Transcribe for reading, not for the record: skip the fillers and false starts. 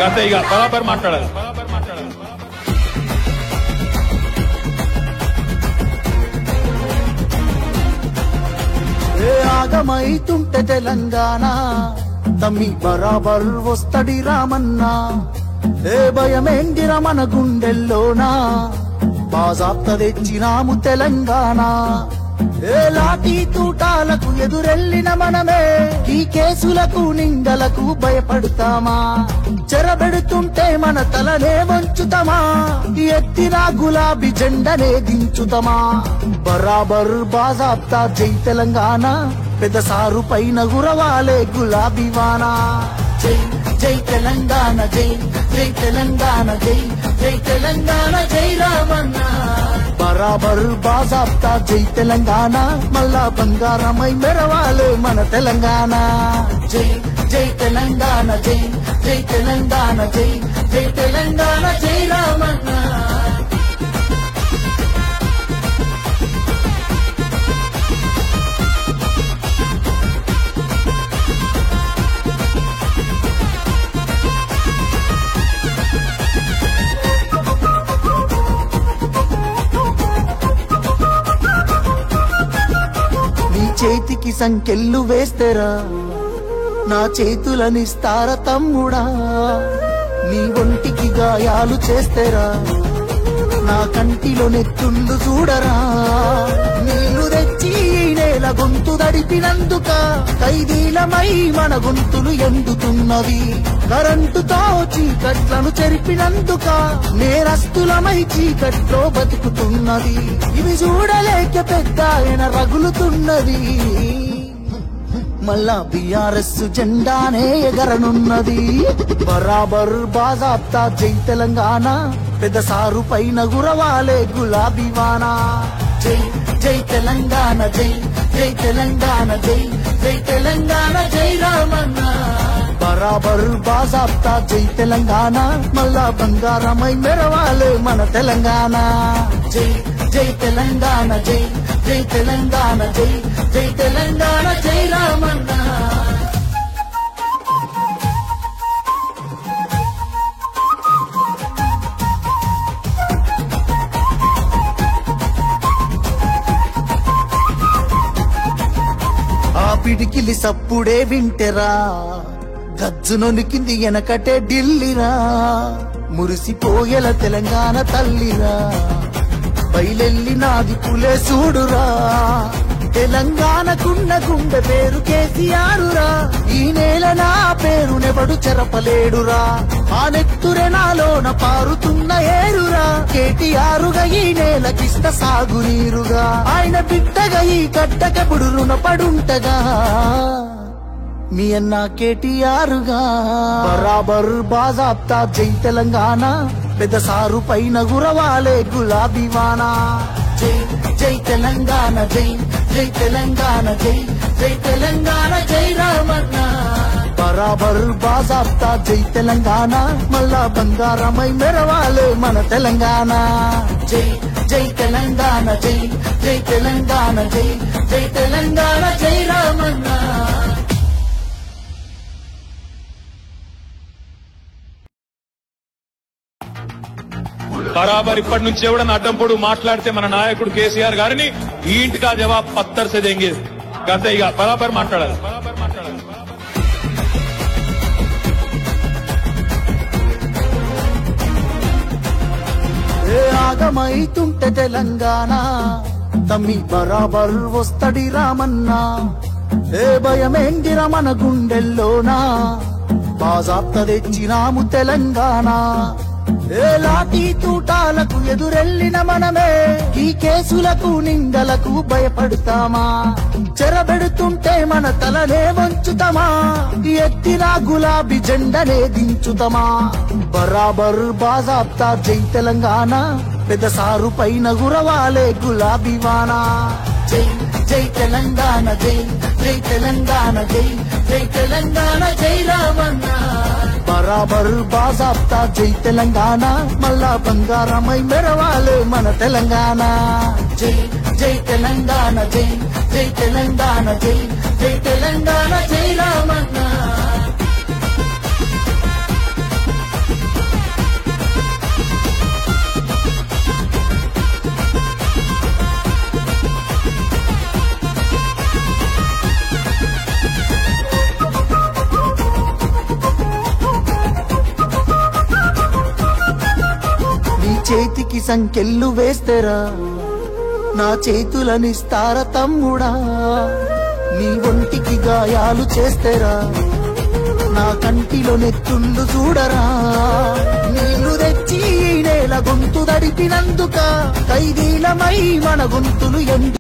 అంతే ఇక బరాబర్ మాట్లాడాలి. ఆగమైతుంటే తెలంగాణ తమ్మి బరాబర్ వస్తడి రామన్నా, ఏ భయమేందిర మన గుండెల్లోనా బాజాప్త తెచ్చినాము తెలంగాణ. ఏ లాఠీ తూటాలకు ఎదురెళ్ళిన మనమే ఈ కేసులకు నిందలకు భయపడతామా? చెరబెడుతుంటే మన తలనే వంచుతామా? ఎత్తిన గులాబీ జెండనే దించుతామా? బరాబర్ బాజాప్తా జై తెలంగాణ, పెద్ద సారు పైన గురవాలే గులాబీ వానా. జై జై తెలంగాణ, జై జై తెలంగాణ, జై జై తెలంగాణ, జై రామన్న. బరాబర్ బాజాప్తా జై తెలంగాణ, మళ్ళా బంగారమై మెరవాలే మన తెలంగాణ. జై జై తెలంగాణ, జై జై తెలంగాణ, జై జై తెలంగాణ, జై రామన్న. చేతికి సంకెళ్ళు వేస్తేరా నా చేతులనిస్తార తమ్ముడా? నీ ఒంటికి గాయాలు చేస్తేరా నా కంటిలో నెత్తుండు చూడరా? నీళ్లు తెచ్చి నేల గొంతు దడిపినందుక ఖైదీలమై మన గొంతులు ఎండుతున్నవి. కరెంటుతో చీకట్లను చెరిపినందుక నేరస్తులమై చీకట్లో బతుకుతున్నది. ఇవి చూడలేక పెద్ద ఆయన రగులుతున్నది. మళ్ళా బీఆర్ఎస్ జెండానే ఎగరనున్నది. బరాబర్ బాజాప్తా జై తెలంగాణ, పెద్ద సారు పైన గురవాలే గులాబీ వానా. జై జై తెలంగాణ, జై జై తెలంగాణ, జై జై తెలంగాణ, జై రామన్న. బరాబర్ బాజాప్తా జై తెలంగాణ, మళ్ళా బంగారమై మెరవాలే మన తెలంగాణ. జై జై తెలంగాణ, జై జై తెలంగాణ, జై జై తెలంగాణ, జై రామన్న. ఆ పిడికిలి సప్పుడే వింటెరా గజ్జునొనికింది వెనకటే ఢిల్లీరా. మురిసిపోయేల తెలంగాణ తల్లిరా, బయలెల్లి నాది పులే చూడురా. తెలంగాణకున్న గుండె పేరు కేసీఆరురా. ఈ నేల నా పేరునెవడు చెరపలేడురా. ఆ నెత్తురె నాలోన పారుతున్న ఏరురా. కేటీఆరుగా ఈ నేలకిష్ట సాగునీరుగా, ఆయన బిడ్డగా ఈ గడ్డకెప్పుడు రుణపడుంటగా మీ అన్న కేటీఆరుగా. బరాబర్ బాజాప్తా జై తెలంగాణ, పెద్ద సారు పైన గురవాలే గులాబీ వానా. జై జై తెలంగాణ, జై జై తెలంగాణ, జై జై తెలంగాణ, జై రామన్న. బరాబర్ బాజాప్తా జై తెలంగాణ, మళ్ళా బంగారమై మెరవాలే మన తెలంగాణ. జై జై తెలంగాణ, జై జై తెలంగాణ, జై జై తెలంగాణ, జై రామన్న. బరాబర్ ఇప్పటి నుంచి ఎవడన్నా అడ్డంపొడు మాట్లాడితే మన నాయకుడు కేసీఆర్ గారిని ఈ ఇంటికా జవాబ్ పత్తర్ సే దేంగే. గంతే, ఇక బరాబర్ మాట్లాడాలి. ఏ ఆగమైతుంటే తెలంగాణ తమ్మి బరాబర్ వస్తడి రామన్న. ఏ భయమేందిర మన గుండెల్లోనా బాజాప్త తెచ్చినాము తెలంగాణ. ఏ లాఠీ తూటాలకు ఎదురెళ్ళిన మనమే ఈ కేసులకు నిందలకు భయపడతామా? చెరబెడుతుంటే మన తలనే వంచుతామా? ఎత్తిన గులాబీ జెండనే దించుతామా? బరాబర్ బాజాప్తా జై తెలంగాణ, పెద్ద సారు పైన గురవాలే గులాబీ వానా. జై జై తెలంగాణ, జై జై తెలంగాణ, జై జై తెలంగాణ, జై రామన్న. బరాబర్ బాజాప్తా జై తెలంగాణ, మళ్ళా బంగారమై మెరవాలే మన తెలంగాణ. జై జై తెలంగాణ, జై జై తెలంగాణ, జై జై తెలంగాణ, జై రామన్న. గుండెకి సంకెళ్ళు వేస్తేరా నా చేతులనిస్తార తమ్ముడా నీ ఒంటికి గాయాలు చేస్తేరా నా కంటిలో నెత్తుళ్ళు చూడరా నీళ్లు తెచ్చి ఈ నేల గొంతు దడిపినందుక ఖైదీలమై మన గొంతులు